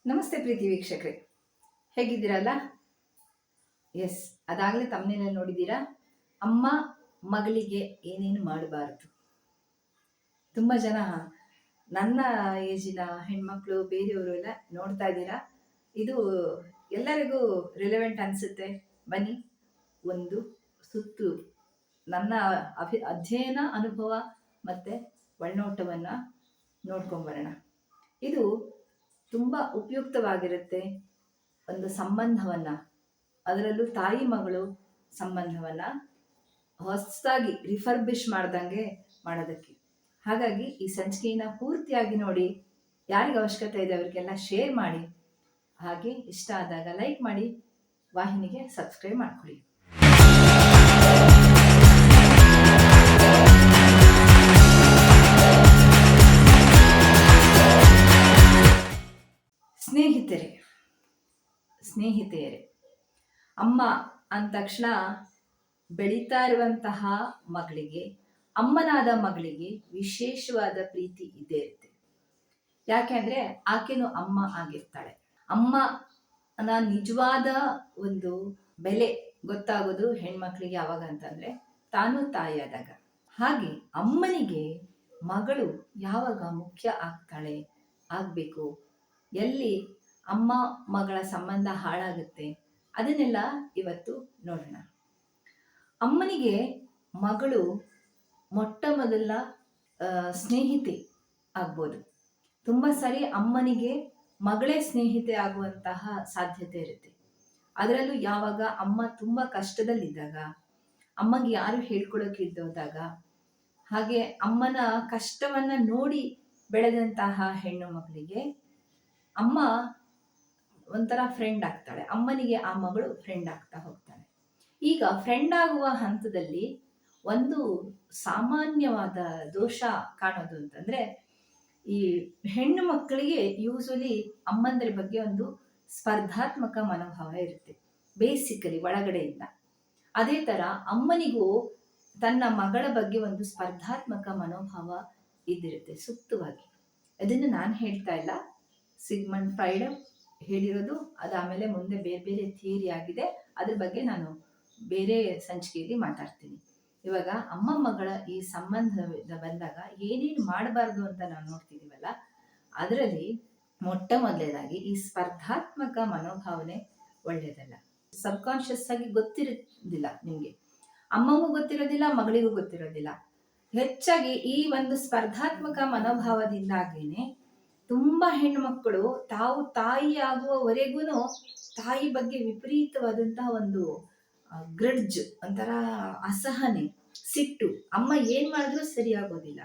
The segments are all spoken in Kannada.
ನಮಸ್ತೆ ಪ್ರೀತಿ ವೀಕ್ಷಕರೇ, ಹೇಗಿದ್ದೀರಲ್ಲ? ಎಸ್, ಅದಾಗಲೇ ತಮ್ಮನೇನಲ್ಲಿ ನೋಡಿದ್ದೀರಾ. ಅಮ್ಮ ಮಗಳಿಗೆ ಏನೇನು ಮಾಡಬಾರದು. ತುಂಬ ಜನ ನನ್ನ ಏಜಿನ ಹೆಣ್ಮಕ್ಳು ಬೇರೆಯವರು ಎಲ್ಲ ನೋಡ್ತಾ ಇದ್ದೀರಾ. ಇದು ಎಲ್ಲರಿಗೂ ರಿಲೆವೆಂಟ್ ಅನಿಸುತ್ತೆ. ಬನ್ನಿ, ಒಂದು ಸುತ್ತು ನನ್ನ ಅಧ್ಯಯನ ಅನುಭವ ಮತ್ತು ಒಳನೋಟವನ್ನು ನೋಡ್ಕೊಂಬರೋಣ. ಇದು ತುಂಬ ಉಪಯುಕ್ತವಾಗಿರುತ್ತೆ. ಒಂದು ಸಂಬಂಧವನ್ನು, ಅದರಲ್ಲೂ ತಾಯಿ ಮಗಳು ಸಂಬಂಧವನ್ನು ಹೊಸದಾಗಿ ರಿಫರ್ಬಿಶ್ ಮಾಡ್ದಂಗೆ ಮಾಡೋದಕ್ಕೆ. ಹಾಗಾಗಿ ಈ ಸಂಚಿಕೆಯನ್ನು ಪೂರ್ತಿಯಾಗಿ ನೋಡಿ. ಯಾರಿಗೆ ಅವಶ್ಯಕತೆ ಇದೆ ಅವರಿಗೆಲ್ಲ ಶೇರ್ ಮಾಡಿ. ಹಾಗೆ ಇಷ್ಟ ಆದಾಗ ಲೈಕ್ ಮಾಡಿ, ವಾಹಿನಿಗೆ ಸಬ್ಸ್ಕ್ರೈಬ್ ಮಾಡ್ಕೊಳ್ಳಿ. ಸ್ನೇಹಿತೆಯರೇ, ಅಮ್ಮ ಅಂದ ತಕ್ಷಣ ಬೆಳೀತಾ ಇರುವಂತಹ ಮಗಳಿಗೆ, ಅಮ್ಮನಾದ ಮಗಳಿಗೆ ವಿಶೇಷವಾದ ಪ್ರೀತಿ ಇದ್ದೇ ಇರುತ್ತೆ. ಯಾಕೆಂದ್ರೆ ಆಕೆನು ಅಮ್ಮ ಆಗಿರ್ತಾಳೆ. ಅಮ್ಮನ ನಿಜವಾದ ಒಂದು ಬೆಲೆ ಗೊತ್ತಾಗೋದು ಹೆಣ್ಮಕ್ಳಿಗೆ ಯಾವಾಗ ಅಂತಂದ್ರೆ ತಾನು ತಾಯಿಯಾದಾಗ. ಹಾಗೆ ಅಮ್ಮನಿಗೆ ಮಗಳು ಯಾವಾಗ ಮುಖ್ಯ ಆಗ್ಬೇಕು, ಎಲ್ಲಿ ಅಮ್ಮ ಮಗಳ ಸಂಬಂಧ ಹಾಳಾಗುತ್ತೆ, ಅದನ್ನೆಲ್ಲ ಇವತ್ತು ನೋಡೋಣ. ಅಮ್ಮನಿಗೆ ಮಗಳು ಮೊಟ್ಟ ಮೊದಲ ಸ್ನೇಹಿತೆ ಆಗ್ಬೋದು. ತುಂಬ ಸಾರಿ ಅಮ್ಮನಿಗೆ ಮಗಳೇ ಸ್ನೇಹಿತೆ ಆಗುವಂತಹ ಸಾಧ್ಯತೆ ಇರುತ್ತೆ. ಅದರಲ್ಲೂ ಯಾವಾಗ ಅಮ್ಮ ತುಂಬ ಕಷ್ಟದಲ್ಲಿದ್ದಾಗ, ಅಮ್ಮಗೆ ಯಾರು ಹೇಳ್ಕೊಡೋಕೆ ಇದ್ದೋದಾಗ, ಹಾಗೆ ಅಮ್ಮನ ಕಷ್ಟವನ್ನ ನೋಡಿ ಬೆಳೆದಂತಹ ಹೆಣ್ಣು ಮಕ್ಕಳಿಗೆ ಅಮ್ಮ ಒಂಥರ ಫ್ರೆಂಡ್ ಆಗ್ತಾಳೆ. ಅಮ್ಮನಿಗೆ ಆ ಮಗಳು ಫ್ರೆಂಡ್ ಆಗ್ತಾ ಹೋಗ್ತಾಳೆ. ಈಗ ಫ್ರೆಂಡ್ ಆಗುವ ಹಂತದಲ್ಲಿ ಒಂದು ಸಾಮಾನ್ಯವಾದ ದೋಷ ಕಾಣೋದು ಅಂತಂದ್ರೆ, ಈ ಹೆಣ್ಣು ಮಕ್ಕಳಿಗೆ ಯೂಶಲಿ ಅಮ್ಮಂದ್ರ ಬಗ್ಗೆ ಒಂದು ಸ್ಪರ್ಧಾತ್ಮಕ ಮನೋಭಾವ ಇರುತ್ತೆ, ಬೇಸಿಕಲಿ ಒಳಗಡೆಯಿಂದ. ಅದೇ ತರ ಅಮ್ಮನಿಗೂ ತನ್ನ ಮಗಳ ಬಗ್ಗೆ ಒಂದು ಸ್ಪರ್ಧಾತ್ಮಕ ಮನೋಭಾವ ಇದ್ದಿರುತ್ತೆ ಸುಪ್ತವಾಗಿ. ಅದನ್ನು ನಾನು ಹೇಳ್ತಾ ಇಲ್ಲ, ಸಿಗ್ಮಂಡ್ ಫ್ರೈಡ್ ಹೇಳಿರೋದು. ಅದಾದಮೇಲೆ ಮುಂದೆ ಬೇರೆ ಬೇರೆ ಥಿಯರಿ ಆಗಿದೆ, ಅದ್ರ ಬಗ್ಗೆ ನಾನು ಬೇರೆ ಸಂಚಿಕೆಯಲ್ಲಿ ಮಾತಾಡ್ತೀನಿ. ಇವಾಗ ಅಮ್ಮ ಮಗಳ ಈ ಸಂಬಂಧ ಬಂದಾಗ ಏನೇನು ಮಾಡಬಾರ್ದು ಅಂತ ನಾವು ನೋಡ್ತಿದೀವಲ್ಲ, ಅದರಲ್ಲಿ ಮೊಟ್ಟ ಮೊದಲನೇದಾಗಿ ಈ ಸ್ಪರ್ಧಾತ್ಮಕ ಮನೋಭಾವನೆ ಒಳ್ಳೇದಲ್ಲ. ಸಬ್ಕಾನ್ಶಿಯಸ್ ಆಗಿ ಗೊತ್ತಿರೋದಿಲ್ಲ ನಿಮ್ಗೆ, ಅಮ್ಮಗೂ ಗೊತ್ತಿರೋದಿಲ್ಲ, ಮಗಳಿಗೂ ಗೊತ್ತಿರೋದಿಲ್ಲ. ಹೆಚ್ಚಾಗಿ ಈ ಒಂದು ಸ್ಪರ್ಧಾತ್ಮಕ ಮನೋಭಾವದಿಂದಾಗೇನೆ ತುಂಬಾ ಹೆಣ್ಮಕ್ಕಳು ತಾವು ತಾಯಿ ಆಗುವವರೆಗೂ ತಾಯಿ ಬಗ್ಗೆ ವಿಪರೀತವಾದಂತಹ ಒಂದು ಗ್ರಡ್ಜ್, ಒಂಥರ ಅಸಹನೆ, ಸಿಟ್ಟು. ಅಮ್ಮ ಏನ್ ಮಾಡಿದ್ರು ಸರಿಯಾಗೋದಿಲ್ಲ,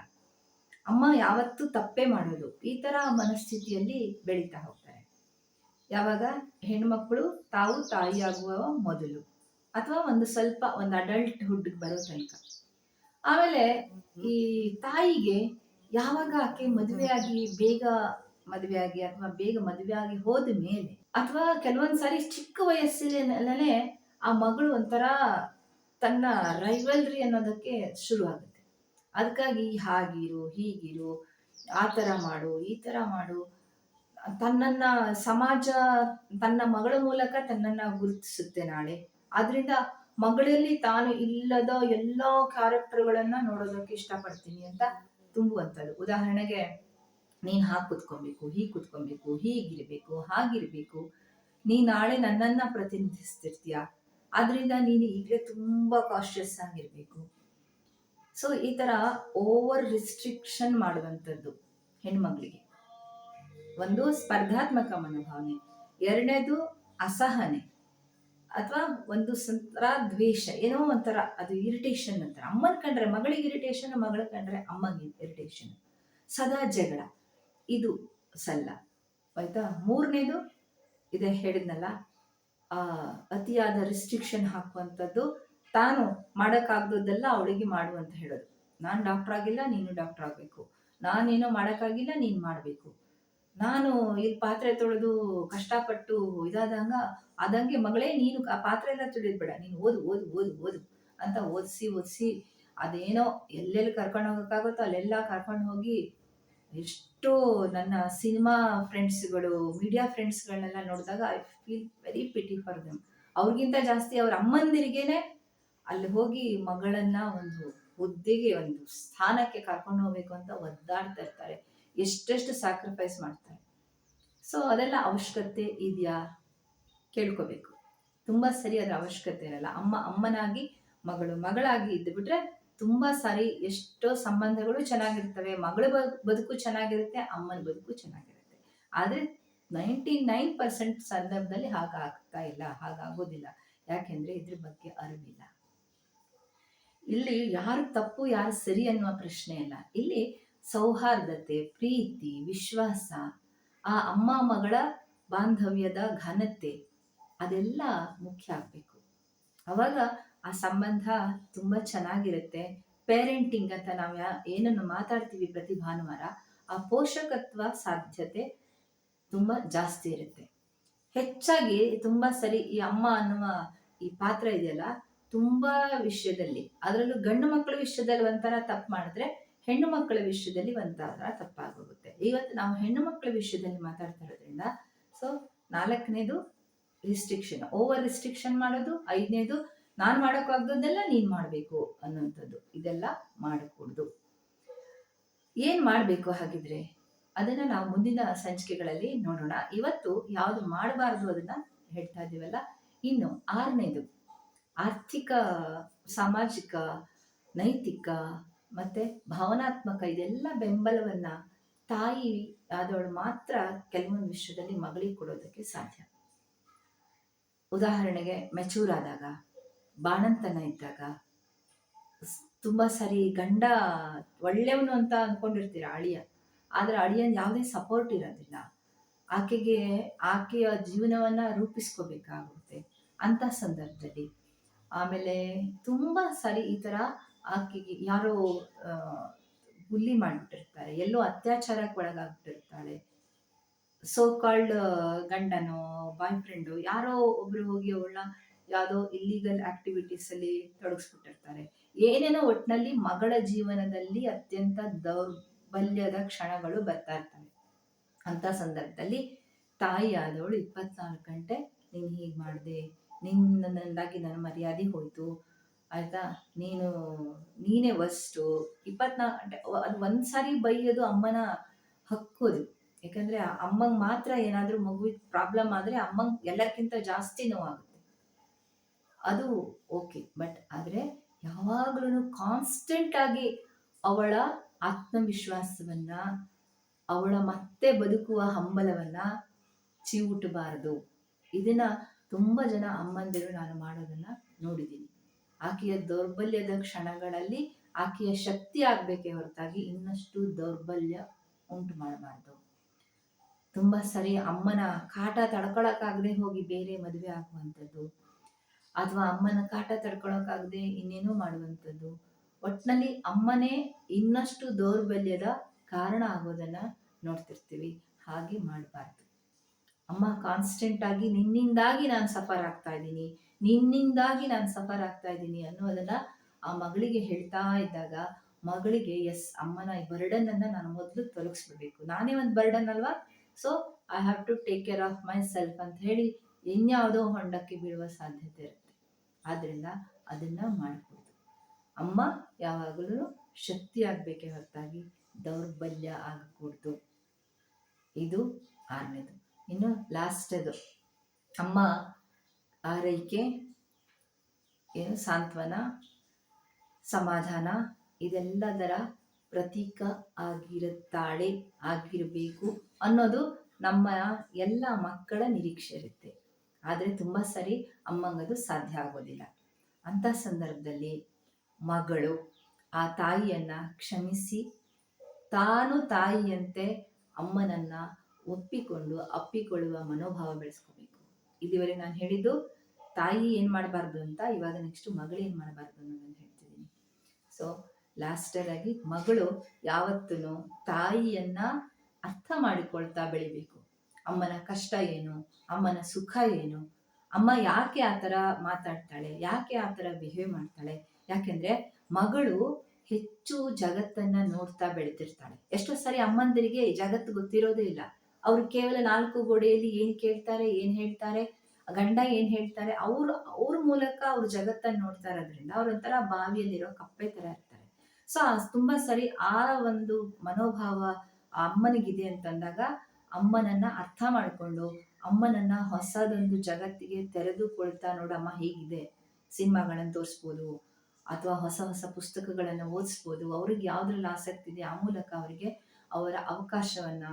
ಅಮ್ಮ ಯಾವತ್ತೂ ತಪ್ಪೇ ಮಾಡೋದು, ಈ ತರ ಮನಸ್ಥಿತಿಯಲ್ಲಿ ಬೆಳೀತಾ ಹೋಗ್ತಾರೆ. ಯಾವಾಗ ಹೆಣ್ಮಕ್ಳು ತಾವು ತಾಯಿ ಆಗುವ ಮೊದಲು, ಅಥವಾ ಒಂದು ಸ್ವಲ್ಪ ಒಂದು ಅಡಲ್ಟ್ ಹುಡ್ ಬರೋ ತನಕ. ಆಮೇಲೆ ಈ ತಾಯಿಗೆ ಯಾವಾಗ ಆಕೆ ಬೇಗ ಮದುವೆಯಾಗಿ ಅಥವಾ ಬೇಗ ಮದುವೆಯಾಗಿ ಹೋದ ಮೇಲೆ, ಅಥವಾ ಕೆಲವೊಂದ್ಸಾರಿ ಚಿಕ್ಕ ವಯಸ್ಸಿನಲ್ಲೇ ಆ ಮಗಳು ಒಂಥರ ತನ್ನ ರೈವಲ್ರಿ ಅನ್ನೋದಕ್ಕೆ ಶುರು ಆಗುತ್ತೆ. ಅದಕ್ಕಾಗಿ ಹಾಗಿರು, ಹೀಗಿರು, ಆ ಥರ ಮಾಡು, ಈ ಥರ ಮಾಡು, ತನ್ನನ್ನ ಸಮಾಜ ತನ್ನ ಮಗಳ ಮೂಲಕ ತನ್ನನ್ನ ಗುರುತಿಸುತ್ತೆ ನಾಳೆ. ಆದ್ರಿಂದ ಮಗಳಲ್ಲಿ ತಾನು ಇಲ್ಲದ ಎಲ್ಲಾ ಕ್ಯಾರೆಕ್ಟರ್ಗಳನ್ನ ನೋಡೋದಕ್ಕೆ ಇಷ್ಟಪಡ್ತೀನಿ ಅಂತ ತುಂಬುವಂಥದ್ದು. ಉದಾಹರಣೆಗೆ, ನೀನ್ ಹಾಗೆ ಕುತ್ಕೊಬೇಕು, ಹೀಗೆ ಕುತ್ಕೊಬೇಕು, ಹೀಗಿರ್ಬೇಕು, ಹಾಗಿರ್ಬೇಕು, ನೀ ನಾಳೆ ನನ್ನನ್ನ ಪ್ರತಿನಿಧಿಸ್ತಿರ್ತೀಯ, ಆದ್ರಿಂದ ನೀನು ಈಗಲೇ ತುಂಬಾ ಕಾನ್ಶಿಯಸ್ ಆಗಿರ್ಬೇಕು. ಸೊ ಈ ತರ ಓವರ್ ರಿಸ್ಟ್ರಿಕ್ಷನ್ ಮಾಡುವಂಥದ್ದು ಹೆಣ್ಮಗಳಿಗೆ. ಒಂದು ಸ್ಪರ್ಧಾತ್ಮಕ ಮನೋಭಾವನೆ, ಎರಡನೇದು ಅಸಹನೆ, ಅಥವಾ ಒಂದು ಸಂತರ ದ್ವೇಷ, ಏನೋ ಒಂಥರ ಅದು ಇರಿಟೇಷನ್ ಅಂತಾರೆ. ಅಮ್ಮನ ಕಂಡ್ರೆ ಮಗಳಿಗೆ ಇರಿಟೇಷನ್, ಮಗಳ ಕಂಡ್ರೆ ಅಮ್ಮಗೆ ಇರಿಟೇಷನ್, ಸದಾ ಜಗಳ, ಇದು ಸಲ್ಲ. ಆಯ್ತಾ? ಮೂರನೇದು ಇದೆ ಹೇಳಿದ್ನಲ್ಲ, ಅತಿಯಾದ ರಿಸ್ಟ್ರಿಕ್ಷನ್ ಹಾಕುವಂಥದ್ದು, ತಾನು ಮಾಡೋಕ್ಕಾಗ್ದದ್ದೆಲ್ಲ ಅವಳಿಗೆ ಮಾಡು ಅಂತ ಹೇಳೋದು. ನಾನು ಡಾಕ್ಟರ್ ಆಗಿಲ್ಲ, ನೀನು ಡಾಕ್ಟರ್ ಆಗಬೇಕು, ನಾನೇನೋ ಮಾಡೋಕ್ಕಾಗಿಲ್ಲ, ನೀನು ಮಾಡಬೇಕು, ನಾನು ಇಲ್ಲಿ ಪಾತ್ರೆ ತೊಳೆದು ಕಷ್ಟಪಟ್ಟು ಆದಂಗೆ ಮಗಳೇ ನೀನು ಆ ಪಾತ್ರೆ ಎಲ್ಲ ತೊಳೆಯೋದು ಬೇಡ, ನೀನು ಓದು ಓದು ಓದು ಓದು ಅಂತ ಓದಿಸಿ ಅದೇನೋ ಎಲ್ಲೆಲ್ಲಿ ಕರ್ಕೊಂಡು ಹೋಗೋಕ್ಕಾಗುತ್ತೋ ಅಲ್ಲೆಲ್ಲ ಕರ್ಕೊಂಡು ಹೋಗಿ ಎಷ್ಟೋ ನನ್ನ ಸಿನಿಮಾ ಫ್ರೆಂಡ್ಸ್ಗಳು, ಮೀಡಿಯಾ ಫ್ರೆಂಡ್ಸ್ಗಳನ್ನೆಲ್ಲ ನೋಡಿದಾಗ I feel very pity for them. ಅವ್ರಿಗಿಂತ ಜಾಸ್ತಿ ಅವ್ರ ಅಮ್ಮಂದಿರಿಗೇನೆ ಅಲ್ಲಿ ಹೋಗಿ ಮಗಳನ್ನ ಒಂದು ಹುದ್ದೆಗೆ, ಒಂದು ಸ್ಥಾನಕ್ಕೆ ಕರ್ಕೊಂಡು ಹೋಗ್ಬೇಕು ಅಂತ ಒದ್ದಾಡ್ತಾ ಇರ್ತಾರೆ. ಎಷ್ಟೆಷ್ಟು ಸ್ಯಾಕ್ರಿಫೈಸ್ ಮಾಡ್ತಾರೆ. ಸೊ ಅದೆಲ್ಲ ಅವಶ್ಯಕತೆ ಇದೆಯಾ? ಕೇಳ್ಕೋಬೇಕು. ತುಂಬ ಸರಿ ಅದರ ಅವಶ್ಯಕತೆ ಇರಲ್ಲ. ಅಮ್ಮ ಅಮ್ಮನಾಗಿ, ಮಗಳು ಮಗಳಾಗಿ ಇದ್ದುಬಿಟ್ರೆ ತುಂಬ ಸಾರಿ ಎಷ್ಟೋ ಸಂಬಂಧಗಳು ಚೆನ್ನಾಗಿರ್ತವೆ. ಮಗಳ ಬದುಕು ಚೆನ್ನಾಗಿರುತ್ತೆ, ಅಮ್ಮನ ಬದುಕು ಚೆನ್ನಾಗಿರುತ್ತೆ. ಆದರೆ 99% ಸಂದರ್ಭದಲ್ಲಿ ಹಾಗಾಗ್ತಾ ಇಲ್ಲ, ಹಾಗಾಗೋದಿಲ್ಲ. ಯಾಕೆಂದ್ರೆ ಇದ್ರ ಬಗ್ಗೆ ಅರಿವಿಲ್ಲ. ಇಲ್ಲಿ ಯಾರು ತಪ್ಪು ಯಾರು ಸರಿ ಅನ್ನುವ ಪ್ರಶ್ನೆ ಇಲ್ಲ. ಇಲ್ಲಿ ಸೌಹಾರ್ದತೆ, ಪ್ರೀತಿ, ವಿಶ್ವಾಸ, ಆ ಅಮ್ಮ ಮಗಳ ಬಾಂಧವ್ಯದ ಘನತೆ ಅದೆಲ್ಲ ಮುಖ್ಯ ಆಗಬೇಕು. ಅವಾಗ ಆ ಸಂಬಂಧ ತುಂಬ ಚೆನ್ನಾಗಿರುತ್ತೆ. ಪೇರೆಂಟಿಂಗ್ ಅಂತ ನಾವು ಏನನ್ನು ಮಾತಾಡ್ತೀವಿ ಪ್ರತಿ ಭಾನುವಾರ, ಆ ಪೋಷಕತ್ವ ಸಾಧ್ಯತೆ ತುಂಬ ಜಾಸ್ತಿ ಇರುತ್ತೆ. ಹೆಚ್ಚಾಗಿ ತುಂಬ ಸರಿ ಈ ಅಮ್ಮ ಅನ್ನುವ ಈ ಪಾತ್ರ ಇದೆಯಲ್ಲ, ತುಂಬ ವಿಷಯದಲ್ಲಿ, ಅದರಲ್ಲೂ ಗಂಡು ಮಕ್ಕಳ ವಿಷಯದಲ್ಲಿ ಒಂಥರ ತಪ್ಪು ಮಾಡಿದ್ರೆ ಹೆಣ್ಣು ಮಕ್ಕಳ ವಿಷಯದಲ್ಲಿ ಒಂಥರ ತಪ್ಪಾಗೋಗುತ್ತೆ. ಇವತ್ತು ನಾವು ಹೆಣ್ಣು ಮಕ್ಕಳ ವಿಷಯದಲ್ಲಿ ಮಾತಾಡ್ತಾ ಇರೋದ್ರಿಂದ, ಸೊ 4ನೇದು ರಿಸ್ಟ್ರಿಕ್ಷನ್, ಓವರ್ ರಿಸ್ಟ್ರಿಕ್ಷನ್ ಮಾಡೋದು. 5ನೇದು ನಾನು ಮಾಡೋಕ್ಕಾಗ್ದದ್ದೆಲ್ಲ ನೀನು ಮಾಡಬೇಕು ಅನ್ನೋಂಥದ್ದು. ಇದೆಲ್ಲ ಮಾಡಕೂಡ್ದು. ಏನು ಮಾಡಬೇಕು ಹಾಗಿದ್ರೆ ಅದನ್ನ ನಾವು ಮುಂದಿನ ಸಂಚಿಕೆಗಳಲ್ಲಿ ನೋಡೋಣ. ಇವತ್ತು ಯಾವುದು ಮಾಡಬಾರ್ದು ಅದನ್ನ ಹೇಳ್ತಾ ಇದ್ದೀವಲ್ಲ. ಇನ್ನು 6ನೇದು ಆರ್ಥಿಕ, ಸಾಮಾಜಿಕ, ನೈತಿಕ ಮತ್ತೆ ಭಾವನಾತ್ಮಕ ಇದೆಲ್ಲ ಬೆಂಬಲವನ್ನ ತಾಯಿ ಆದವಳು ಮಾತ್ರ ಕೆಲವೊಂದು ವಿಷಯದಲ್ಲಿ ಮಗಳಿಗೆ ಕೊಡೋದಕ್ಕೆ ಸಾಧ್ಯ. ಉದಾಹರಣೆಗೆ ಮೆಚೂರ್ ಆದಾಗ, ಬಾಣಂತನ ಇದ್ದಾಗ, ತುಂಬ ಸರಿ ಗಂಡ ಒಳ್ಳೆಯವನು ಅಂತ ಅಂದ್ಕೊಂಡಿರ್ತೀರ ಅಳಿಯ, ಆದರೆ ಅಳಿಯನ್ ಯಾವುದೇ ಸಪೋರ್ಟ್ ಇರೋದಿಲ್ಲ. ಆಕೆಯ ಜೀವನವನ್ನ ರೂಪಿಸ್ಕೋಬೇಕಾಗುತ್ತೆ ಅಂತ ಸಂದರ್ಭದಲ್ಲಿ. ಆಮೇಲೆ ತುಂಬ ಸರಿ ಈ ಥರ ಆಕೆಗೆ ಯಾರೋ ಬುಲ್ಲಿ ಮಾಡಿಬಿಟ್ಟಿರ್ತಾರೆ, ಎಲ್ಲೋ ಅತ್ಯಾಚಾರಕ್ಕೆ ಒಳಗಾಗ್ಬಿಟ್ಟಿರ್ತಾಳೆ. ಸೋ ಕಾಲ್ಡ್ ಗಂಡನೋ ಬಾಯ್ ಫ್ರೆಂಡು ಯಾರೋ ಒಬ್ರು ಹೋಗಿ ಅವಳನ್ನ ಯಾವುದೋ ಇಲ್ಲೀಗಲ್ ಆಕ್ಟಿವಿಟೀಸ್ ಅಲ್ಲಿ ತೊಡಗಿಸ್ಬಿಟ್ಟಿರ್ತಾರೆ. ಏನೇನೋ ಒಟ್ಟಿನಲ್ಲಿ ಮಗಳ ಜೀವನದಲ್ಲಿ ಅತ್ಯಂತ ದೌರ್ಬಲ್ಯದ ಕ್ಷಣಗಳು ಬರ್ತಾ ಇರ್ತವೆ. ಅಂತ ಸಂದರ್ಭದಲ್ಲಿ ತಾಯಿ ಆದವಳು 24 ಗಂಟೆ ನೀನು ಹೀಗೆ ಮಾಡಿದೆ, ನಿನ್ನಿಂದಾಗಿ ನನ್ನ ಮರ್ಯಾದೆ ಹೋಯ್ತು, ಆಯ್ತಾ, ನೀನೇ ವಸ್ಟು. 24 ಗಂಟೆ ಅದು ಒಂದ್ಸಾರಿ ಬೈಯೋದು ಅಮ್ಮನ ಹಕ್ಕು ಅದು. ಯಾಕಂದ್ರೆ ಅಮ್ಮಂಗೆ ಮಾತ್ರ ಏನಾದರೂ ಮಗುವಿಗೆ ಪ್ರಾಬ್ಲಮ್ ಆದರೆ ಅಮ್ಮಂಗೆ ಎಲ್ಲಕ್ಕಿಂತ ಜಾಸ್ತಿ ನೋವಾಗುತ್ತೆ, ಅದು ಓಕೆ. ಬಟ್ ಆದರೆ ಯಾವಾಗಲೂ ಕಾನ್ಸ್ಟೆಂಟ್ ಆಗಿ ಅವಳ ಆತ್ಮವಿಶ್ವಾಸವನ್ನ, ಅವಳ ಮತ್ತೆ ಬದುಕುವ ಹಂಬಲವನ್ನ ಚಿವುಟಬಾರದು. ಇದನ್ನ ತುಂಬ ಜನ ಅಮ್ಮಂದಿರು ನಾನು ಮಾಡೋದನ್ನ ನೋಡಿದ್ದೀನಿ. ಆಕೆಯ ದೌರ್ಬಲ್ಯದ ಕ್ಷಣಗಳಲ್ಲಿ ಆಕೆಯ ಶಕ್ತಿ ಆಗ್ಬೇಕೇ ಹೊರತಾಗಿ ಇನ್ನಷ್ಟು ದೌರ್ಬಲ್ಯ ಉಂಟು ಮಾಡಬಾರ್ದು. ತುಂಬ ಸರಿ ಅಮ್ಮನ ಕಾಟ ತಡ್ಕೊಳಕ್ಕಾಗದೆ ಹೋಗಿ ಬೇರೆ ಮದುವೆ ಆಗುವಂಥದ್ದು, ಅಥವಾ ಅಮ್ಮನ ಕಾಟ ತಡ್ಕೊಳಕ್ಕಾಗದೆ ಇನ್ನೇನೋ ಮಾಡುವಂಥದ್ದು. ಒಟ್ಟಿನಲ್ಲಿ ಅಮ್ಮನೇ ಇನ್ನಷ್ಟು ದೌರ್ಬಲ್ಯದ ಕಾರಣ ಆಗೋದನ್ನ ನೋಡ್ತಿರ್ತೀವಿ. ಹಾಗೆ ಮಾಡಬಾರ್ದು. ಅಮ್ಮ ಕಾನ್ಸ್ಟೆಂಟ್ ಆಗಿ ನಿನ್ನಿಂದಾಗಿ ನಾನು ಸಫರ್ ಆಗ್ತಾ ಇದ್ದೀನಿ, ನಿನ್ನಿಂದಾಗಿ ನಾನು ಸಫರ್ ಆಗ್ತಾ ಇದ್ದೀನಿ ಅನ್ನೋದನ್ನ ಆ ಮಗಳಿಗೆ ಹೇಳ್ತಾ ಇದ್ದಾಗ ಮಗಳಿಗೆ ಎಸ್, ಅಮ್ಮನ ಈ ಬರ್ಡನ್ ಅನ್ನ ನಾನು ಮೊದಲು ತೊಲಗಿಸ್ಬಿಡ್ಬೇಕು, ನಾನೇ ಒಂದು ಬರ್ಡನ್ ಅಲ್ವಾ, so I have to take care of myself ಅಂತ ಹೇಳಿ ಇನ್ಯಾವುದೋ ಹೊಂಡಕ್ಕೆ ಬೀಳುವ ಸಾಧ್ಯತೆ ಇರುತ್ತೆ. ಆದ್ರಿಂದ ಅದನ್ನ ಮಾಡ್ಕೊಡ್ತು. ಅಮ್ಮ ಯಾವಾಗಲೂ ಶಕ್ತಿ ಆಗ್ಬೇಕೇ ಹೊರತಾಗಿ ದೌರ್ಬಲ್ಯ ಆಗಕೂಡ್ದು. ಇದು 6ನೇದು. ಇನ್ನು ಲಾಸ್ಟದು ಅಮ್ಮ ಆರೈಕೆ, ಏನು ಸಾಂತ್ವನ, ಸಮಾಧಾನ ಇದೆಲ್ಲದರ ಪ್ರತೀಕ ಆಗಿರಬೇಕು ಅನ್ನೋದು ನಮ್ಮ ಎಲ್ಲ ಮಕ್ಕಳ ನಿರೀಕ್ಷೆ ಇರುತ್ತೆ. ಆದರೆ ತುಂಬ ಸರಿ ಅಮ್ಮಂಗದು ಸಾಧ್ಯ ಆಗೋದಿಲ್ಲ. ಅಂಥ ಸಂದರ್ಭದಲ್ಲಿ ಮಗಳು ಆ ತಾಯಿಯನ್ನ ಕ್ಷಮಿಸಿ ತಾನು ತಾಯಿಯಂತೆ ಅಮ್ಮನನ್ನ ಒಪ್ಪಿಕೊಂಡು ಅಪ್ಪಿಕೊಳ್ಳುವ ಮನೋಭಾವ ಬೆಳೆಸ್ಕೋಬೇಕು. ಇಲ್ಲಿವರೆಗೆ ನಾನು ಹೇಳಿದ್ದು ತಾಯಿ ಏನು ಮಾಡಬಾರ್ದು ಅಂತ, ಇವಾಗ ನೆಕ್ಸ್ಟ್ ಮಗಳು ಏನು ಮಾಡಬಾರ್ದು ಅನ್ನೋದನ್ನು ಹೇಳ್ತಿದ್ದೀನಿ. ಸೊ ಲಾಸ್ಟರಾಗಿ ಮಗಳು ಯಾವತ್ತೂ ತಾಯಿಯನ್ನ ಅರ್ಥ ಮಾಡಿಕೊಳ್ತಾ ಬೆಳಿಬೇಕು. ಅಮ್ಮನ ಕಷ್ಟ ಏನು, ಅಮ್ಮನ ಸುಖ ಏನು, ಅಮ್ಮ ಯಾಕೆ ಆ ಥರ ಮಾತಾಡ್ತಾಳೆ, ಯಾಕೆ ಆ ಥರ ಬಿಹೇವ್ ಮಾಡ್ತಾಳೆ. ಯಾಕೆಂದ್ರೆ ಮಗಳು ಹೆಚ್ಚು ಜಗತ್ತನ್ನ ನೋಡ್ತಾ ಬೆಳೆದಿರ್ತಾಳೆ. ಎಷ್ಟೋ ಸಾರಿ ಅಮ್ಮಂದಿರಿಗೆ ಜಗತ್ತು ಗೊತ್ತಿರೋದೇ ಇಲ್ಲ. ಅವರು ಕೇವಲ 4 ಗೋಡೆಯಲ್ಲಿ ಏನ್ ಕೇಳ್ತಾರೆ, ಏನ್ ಹೇಳ್ತಾರೆ, ಗಂಡ ಏನ್ ಹೇಳ್ತಾರೆ, ಅವ್ರ ಮೂಲಕ ಅವ್ರು ಜಗತ್ತನ್ನ ನೋಡ್ತಾ ಇರೋದ್ರಿಂದ ಅವ್ರೊಂಥರ ಬಾವಿಯಲ್ಲಿರೋ ಕಪ್ಪೆ ತರ ಇರ್ತಾರೆ. ಸೊ ತುಂಬಾ ಸರಿ ಆ ಒಂದು ಮನೋಭಾವ ಆ ಅಮ್ಮನಿಗಿದೆ ಅಂತಂದಾಗ ಅಮ್ಮನನ್ನ ಅರ್ಥ ಮಾಡ್ಕೊಂಡು ಅಮ್ಮನನ್ನ ಹೊಸದೊಂದು ಜಗತ್ತಿಗೆ ತೆರೆದುಕೊಳ್ತಾ ನೋಡಮ್ಮ ಹೀಗಿದೆ, ಸಿನಿಮಾಗಳನ್ನ ತೋರಿಸ್ಬೋದು ಅಥವಾ ಹೊಸ ಹೊಸ ಪುಸ್ತಕಗಳನ್ನ ಓದಿಸ್ಬೋದು. ಅವ್ರಿಗೆ ಯಾವ್ದ್ರಲ್ಲಿ ಆಸಕ್ತಿ ಇದೆ ಆ ಮೂಲಕ ಅವರಿಗೆ ಅವರ ಅವಕಾಶವನ್ನ,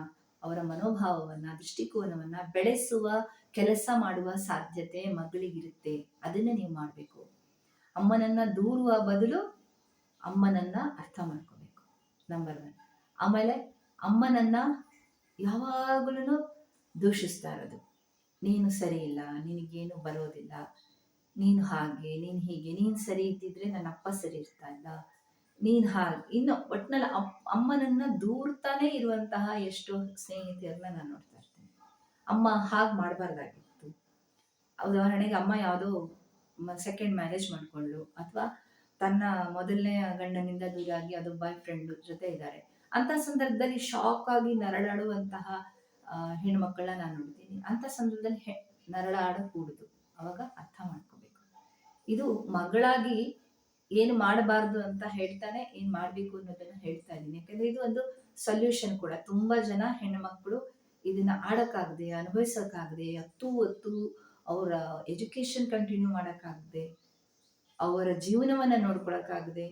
ಅವರ ಮನೋಭಾವವನ್ನ, ದೃಷ್ಟಿಕೋನವನ್ನ ಬೆಳೆಸುವ ಕೆಲಸ ಮಾಡುವ ಸಾಧ್ಯತೆ ಮಗಳಿಗಿರುತ್ತೆ. ಅದನ್ನೇ ನೀವು ಮಾಡ್ಬೇಕು. ಅಮ್ಮನನ್ನ ದೂರುವ ಬದಲು ಅಮ್ಮನನ್ನ ಅರ್ಥ ಮಾಡ್ಕೋಬೇಕು. ನಂಬರ್ 1. ಆಮೇಲೆ ಅಮ್ಮನನ್ನ ಯಾವಾಗಲೂ ದೂಷಿಸ್ತಾ ಇರೋದು. ನೀನು ಸರಿ ಇಲ್ಲ, ನಿನಗೇನು ಬರೋದಿಲ್ಲ, ನೀನು ಹಾಗೆ, ನೀನು ಹೀಗೆ, ನೀನು ಸರಿ ಇದ್ದಿದ್ರೆ ನನ್ನ ಅಪ್ಪ ಸರಿ ಇರ್ತಾ ಇಲ್ಲ, ನೀನು ಹಾಗೆ, ಇನ್ನು ಒಟ್ನಲ್ಲಿ ಅಮ್ಮನನ್ನ ದೂರ್ತಾನೆ ಇರುವಂತಹ ಎಷ್ಟೋ ಸ್ನೇಹಿತೆಯರನ್ನ ನಾನು ನೋಡ್ತಾ ಇರ್ತೀನಿ. ಅಮ್ಮ ಹಾಗೆ ಮಾಡಬಾರ್ದಾಗಿತ್ತು. ಉದಾಹರಣೆಗೆ ಅಮ್ಮ ಯಾವುದೋ ಸೆಕೆಂಡ್ ಮ್ಯಾರೇಜ್ ಮಾಡ್ಕೊಂಡ್ಳು ಅಥವಾ ತನ್ನ ಮೊದಲನೇ ಗಂಡನಿಂದ ದೂರಾಗಿ ಅದು ಬಾಯ್ ಫ್ರೆಂಡ್ ಜೊತೆ ಇದ್ದಾರೆ. ಅಂತ ಸಂದರ್ಭದಲ್ಲಿ ಶಾಕ್ ಆಗಿ ನರಳಾಡುವಂತಹ ಹೆಣ್ಮಕ್ಳನ್ನ ನಾನು ನೋಡ್ತೀನಿ. ಅಂತ ಸಂದರ್ಭದಲ್ಲಿ ನರಳಾಡಕೂಡುದು. ಅವಾಗ ಅರ್ಥ ಮಾಡ್ಕೋಬೇಕು. ಇದು ಮಗಳಾಗಿ ಏನು ಮಾಡಬಾರ್ದು ಅಂತ ಹೇಳ್ತಾನೆ ಏನ್ ಮಾಡ್ಬೇಕು ಅನ್ನೋದನ್ನ ಹೇಳ್ತಾ ಇದ್ದೀನಿ. ಯಾಕಂದ್ರೆ ಇದು ಒಂದು ಸೊಲ್ಯೂಷನ್ ಕೂಡ. ತುಂಬಾ ಜನ ಹೆಣ್ಮಕ್ಳು ಇದನ್ನ ಆಡಕ್ಕಾಗದೆ, ಅನುಭವಿಸಕ್ಕಾಗದೆ, ಹೊತ್ತು ಅವರ ಎಜುಕೇಶನ್ ಕಂಟಿನ್ಯೂ ಮಾಡಕ್ಕಾಗದೆ, ಅವರ ಜೀವನವನ್ನ ನೋಡ್ಕೊಳಕ್ಕಾಗದೆ,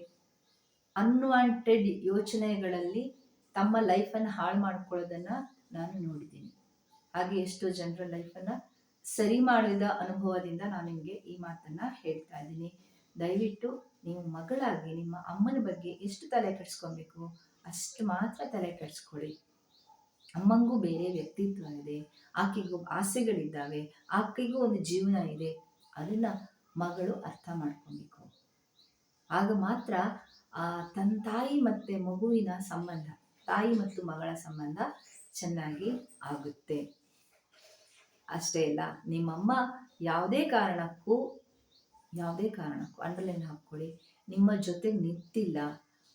ಅನ್ವಾಂಟೆಡ್ ಯೋಚನೆಗಳಲ್ಲಿ ತಮ್ಮ ಲೈಫನ್ನು ಹಾಳು ಮಾಡ್ಕೊಳ್ಳೋದನ್ನ ನಾನು ನೋಡಿದ್ದೀನಿ. ಹಾಗೆ ಎಷ್ಟೋ ಜನರ ಲೈಫನ್ನ ಸರಿ ಮಾಡಿದ ಅನುಭವದಿಂದ ನಾನು ನಿಮಗೆ ಈ ಮಾತನ್ನ ಹೇಳ್ತಾ ಇದ್ದೀನಿ. ದಯವಿಟ್ಟು ನೀವು ಮಗಳಾಗಿ ನಿಮ್ಮ ಅಮ್ಮನ ಬಗ್ಗೆ ಎಷ್ಟು ತಲೆ ಕೆಡಿಸ್ಕೊಬೇಕು ಅಷ್ಟು ಮಾತ್ರ ತಲೆ ಕೆಡಿಸ್ಕೊಳ್ಳಿ. ಅಮ್ಮಂಗೂ ಬೇರೆ ವ್ಯಕ್ತಿತ್ವ ಇದೆ, ಆಕೆಗೂ ಆಸೆಗಳಿದ್ದಾವೆ, ಆಕೆಗೂ ಒಂದು ಜೀವನ ಇದೆ. ಅದನ್ನ ಮಗಳು ಅರ್ಥ ಮಾಡ್ಕೊಬೇಕು. ಆಗ ಮಾತ್ರ ಆ ತನ್ನ ತಾಯಿ ಮತ್ತೆ ಮಗುವಿನ ಸಂಬಂಧ, ತಾಯಿ ಮತ್ತು ಮಗಳ ಸಂಬಂಧ ಚೆನ್ನಾಗಿ ಆಗುತ್ತೆ. ಅಷ್ಟೇ ಇಲ್ಲ, ನಿಮ್ಮಮ್ಮ ಯಾವುದೇ ಕಾರಣಕ್ಕೂ ಅಂಡರ್ಲೈನ್ ಹಾಕ್ಕೊಳ್ಳಿ, ನಿಮ್ಮ ಜೊತೆಗೆ ನಿಂತಿಲ್ಲ,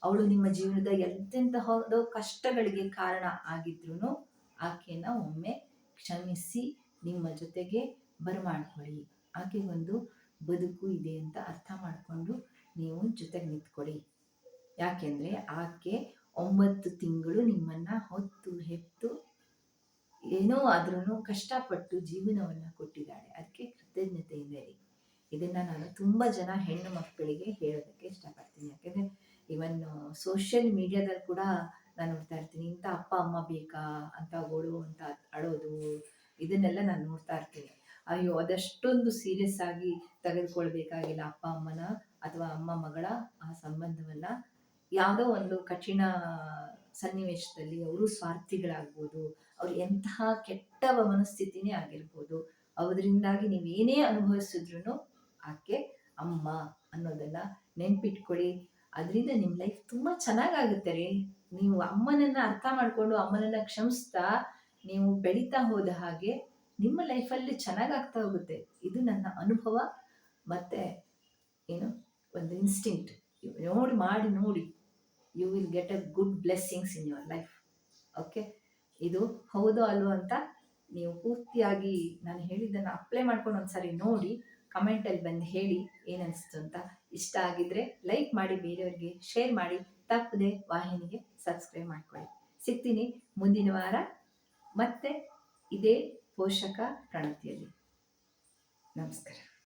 ಅವಳು ನಿಮ್ಮ ಜೀವನದ ಎಂತೆಂತಹದೋ ಕಷ್ಟಗಳಿಗೆ ಕಾರಣ ಆಗಿದ್ರು ಆಕೆನ ಒಮ್ಮೆ ಕ್ಷಮಿಸಿ ನಿಮ್ಮ ಜೊತೆಗೆ ಬರಮಾಡ್ಕೊಳ್ಳಿ. ಆಕೆಗೊಂದು ಬದುಕು ಇದೆ ಅಂತ ಅರ್ಥ ಮಾಡಿಕೊಂಡು ನೀವು ಜೊತೆಗೆ ನಿಂತ್ಕೊಳ್ಳಿ. ಯಾಕೆಂದ್ರೆ ಆಕೆ 9 ತಿಂಗಳು ನಿಮ್ಮನ್ನ ಹೊತ್ತು ಹೆತ್ತು ಏನೋ ಆದ್ರೂ ಕಷ್ಟಪಟ್ಟು ಜೀವನವನ್ನ ಕೊಟ್ಟಿದ್ದಾಳೆ. ಅದಕ್ಕೆ ಕೃತಜ್ಞತೆಯಿಂದ ಇರಿ. ಇದನ್ನ ನಾನು ತುಂಬಾ ಜನ ಹೆಣ್ಣು ಮಕ್ಕಳಿಗೆ ಹೇಳೋದಕ್ಕೆ ಇಷ್ಟಪಡ್ತೀನಿ. ಯಾಕಂದ್ರೆ ಇವನ್ ಸೋಷಿಯಲ್ ಮೀಡಿಯಾದಲ್ಲಿ ಕೂಡ ನಾನು ನೋಡ್ತಾ ಇರ್ತೀನಿ, ಇಂಥ ಅಪ್ಪ ಅಮ್ಮ ಬೇಕಾ ಅಂತ ಗೋಳು ಅಂತ ಅಳೋದು, ಇದನ್ನೆಲ್ಲ ನಾನು ನೋಡ್ತಾ ಇರ್ತೀನಿ. ಅಯ್ಯೋ, ಅದಷ್ಟೊಂದು ಸೀರಿಯಸ್ ಆಗಿ ತೆಗೆದುಕೊಳ್ಬೇಕಾಗಿಲ್ಲ ಅಪ್ಪ ಅಮ್ಮನ ಅಥವಾ ಅಮ್ಮ ಮಗಳ ಆ ಸಂಬಂಧವನ್ನ. ಯಾವುದೋ ಒಂದು ಕಠಿಣ ಸನ್ನಿವೇಶದಲ್ಲಿ ಅವರು ಸ್ವಾರ್ಥಿಗಳಾಗ್ಬೋದು, ಅವ್ರು ಎಂತಹ ಕೆಟ್ಟ ಮನಸ್ಥಿತಿನೇ ಆಗಿರ್ಬೋದು, ಅದರಿಂದಾಗಿ ನೀವೇನೇ ಅನುಭವಿಸಿದ್ರು ಆಕೆ ಅಮ್ಮ ಅನ್ನೋದನ್ನ ನೆನ್ಪಿಟ್ಕೊಳ್ಳಿ. ಅದರಿಂದ ನಿಮ್ಮ ಲೈಫ್ ತುಂಬಾ ಚೆನ್ನಾಗಾಗುತ್ತೆ ರೀ. ನೀವು ಅಮ್ಮನನ್ನ ಅರ್ಥ ಮಾಡ್ಕೊಂಡು ಅಮ್ಮನನ್ನ ಕ್ಷಮಿಸ್ತಾ ನೀವು ಬೆಳೀತಾ ಹೋದ ಹಾಗೆ ನಿಮ್ಮ ಲೈಫಲ್ಲಿ ಚೆನ್ನಾಗಾಗ್ತಾ ಹೋಗುತ್ತೆ. ಇದು ನನ್ನ ಅನುಭವ ಮತ್ತೆ ಏನು ಒಂದು ಇನ್ಸ್ಟಿಂಕ್ಟ್. ಮಾಡಿ ನೋಡಿ, you will get a good blessings in your life. Okay, ಇದು ಹೌದೋ ಅಲ್ವೋ ಅಂತ ನೀವು ಪೂರ್ತಿಯಾಗಿ ನಾನು ಹೇಳಿದ್ದನ್ನು ಅಪ್ಲೈ ಮಾಡ್ಕೊಂಡು ಒಂದ್ಸರಿ ನೋಡಿ ಕಮೆಂಟಲ್ಲಿ ಬಂದು ಹೇಳಿ ಏನನ್ನಿಸ್ತು ಅಂತ. ಇಷ್ಟ ಆಗಿದ್ರೆ ಲೈಕ್ ಮಾಡಿ, ಬೇರೆಯವ್ರಿಗೆ ಶೇರ್ ಮಾಡಿ, ತಪ್ಪದೆ ವಾಹಿನಿಗೆ ಸಬ್ಸ್ಕ್ರೈಬ್ ಮಾಡ್ಕೊಳ್ಳಿ. ಸಿಗ್ತೀನಿ ಮುಂದಿನ ವಾರ ಮತ್ತೆ ಇದೇ ಪೋಷಕ ಪ್ರಣತಿಯಲ್ಲಿ. ನಮಸ್ಕಾರ.